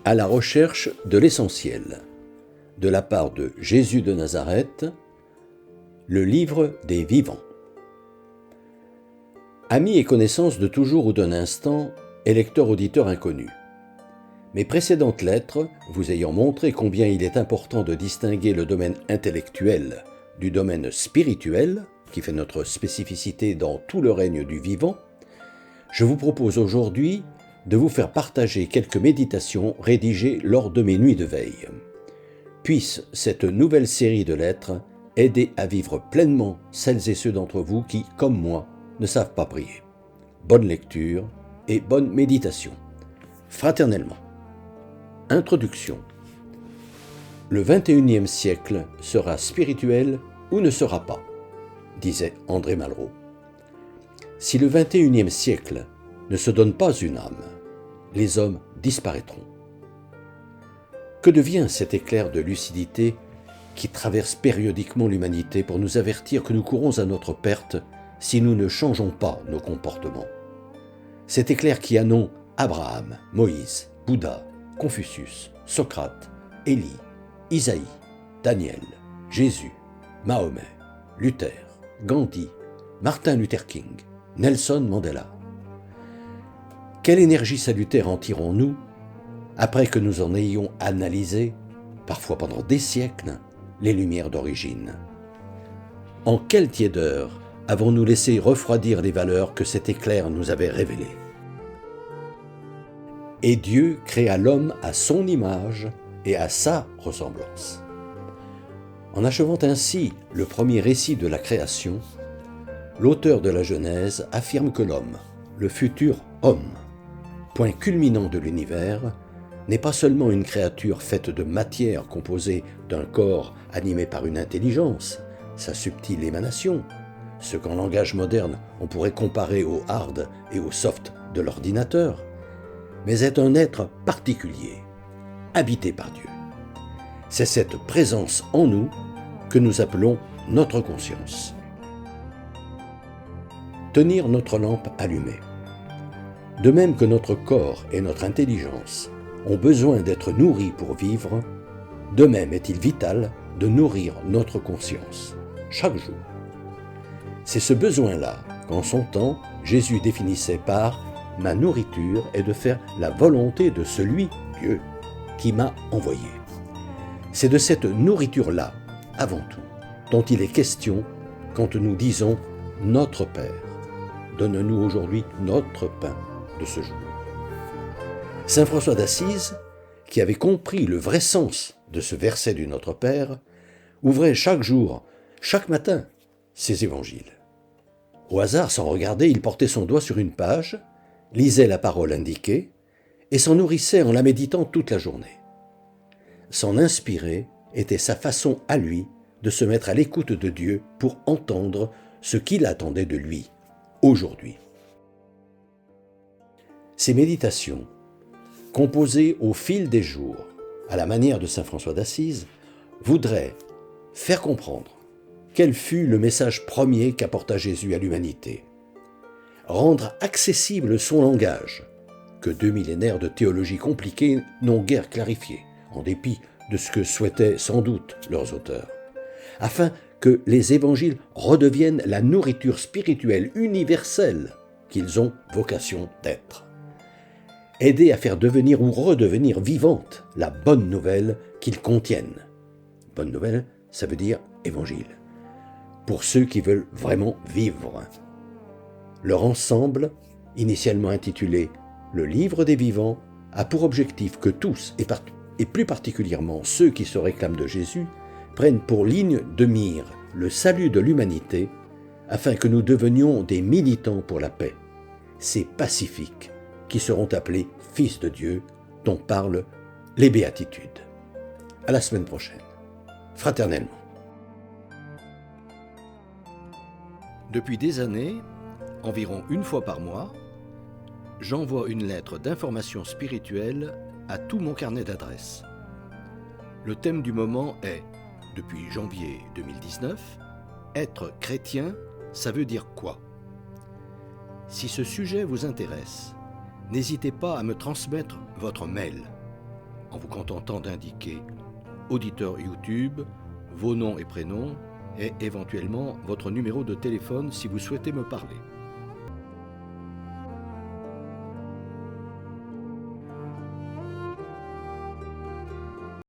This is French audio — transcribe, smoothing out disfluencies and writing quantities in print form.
À la recherche de l'essentiel, de la part de Jésus de Nazareth, le livre des vivants. Amis et connaissances de toujours ou d'un instant, et lecteurs-auditeurs inconnus. Mes précédentes lettres, vous ayant montré combien il est important de distinguer le domaine intellectuel du domaine spirituel, qui fait notre spécificité dans tout le règne du vivant, je vous propose aujourd'hui de vous faire partager quelques méditations rédigées lors de mes nuits de veille. Puisse cette nouvelle série de lettres aider à vivre pleinement celles et ceux d'entre vous qui, comme moi, ne savent pas prier. Bonne lecture et bonne méditation. Fraternellement. Introduction. Le 21e siècle sera spirituel ou ne sera pas, disait André Malraux. Si le 21e siècle ne se donne pas une âme, les hommes disparaîtront. Que devient cet éclair de lucidité qui traverse périodiquement l'humanité pour nous avertir que nous courons à notre perte si nous ne changeons pas nos comportements? Cet éclair qui a nom Abraham, Moïse, Bouddha, Confucius, Socrate, Élie, Isaïe, Daniel, Jésus, Mahomet, Luther, Gandhi, Martin Luther King, Nelson Mandela. Quelle énergie salutaire en tirons-nous après que nous en ayons analysé, parfois pendant des siècles, les lumières d'origine? En quelle tiédeur avons-nous laissé refroidir les valeurs que cet éclair nous avait révélées? Et Dieu créa l'homme à son image et à sa ressemblance. En achevant ainsi le premier récit de la création, l'auteur de la Genèse affirme que l'homme, le futur homme, point culminant de l'univers, n'est pas seulement une créature faite de matière composée d'un corps animé par une intelligence, sa subtile émanation, ce qu'en langage moderne on pourrait comparer au hard et au soft de l'ordinateur, mais est un être particulier, habité par Dieu. C'est cette présence en nous que nous appelons notre conscience. Tenir notre lampe allumée. De même que notre corps et notre intelligence ont besoin d'être nourris pour vivre, de même est-il vital de nourrir notre conscience, chaque jour. C'est ce besoin-là qu'en son temps, Jésus définissait par « Ma nourriture est de faire la volonté de celui, Dieu, qui m'a envoyé ». C'est de cette nourriture-là, avant tout, dont il est question quand nous disons « Notre Père, donne-nous aujourd'hui notre pain de ce jour ». Saint François d'Assise, qui avait compris le vrai sens de ce verset du Notre Père, ouvrait chaque jour, chaque matin, ses évangiles. Au hasard, sans regarder, il portait son doigt sur une page, lisait la parole indiquée et s'en nourrissait en la méditant toute la journée. S'en inspirer était sa façon à lui de se mettre à l'écoute de Dieu pour entendre ce qu'il attendait de lui, aujourd'hui. Ces méditations, composées au fil des jours, à la manière de saint François d'Assise, voudraient faire comprendre quel fut le message premier qu'apporta Jésus à l'humanité, rendre accessible son langage, que 2 millénaires de théologie compliquée n'ont guère clarifié, en dépit de ce que souhaitaient sans doute leurs auteurs, afin que les évangiles redeviennent la nourriture spirituelle universelle qu'ils ont vocation d'être. Aider à faire devenir ou redevenir vivante la bonne nouvelle qu'ils contiennent. Bonne nouvelle, ça veut dire évangile. Pour ceux qui veulent vraiment vivre. Leur ensemble, initialement intitulé « Le livre des vivants », a pour objectif que tous, et plus particulièrement ceux qui se réclament de Jésus, prennent pour ligne de mire le salut de l'humanité, afin que nous devenions des militants pour la paix, ces pacifiques qui seront appelés fils de Dieu, dont parlent les béatitudes. À la semaine prochaine. Fraternellement. Depuis des années, environ une fois par mois, j'envoie une lettre d'information spirituelle à tout mon carnet d'adresses. Le thème du moment est, depuis janvier 2019, être chrétien, ça veut dire quoi? Si ce sujet vous intéresse, n'hésitez pas à me transmettre votre mail en vous contentant d'indiquer auditeur YouTube, vos noms et prénoms et éventuellement votre numéro de téléphone si vous souhaitez me parler.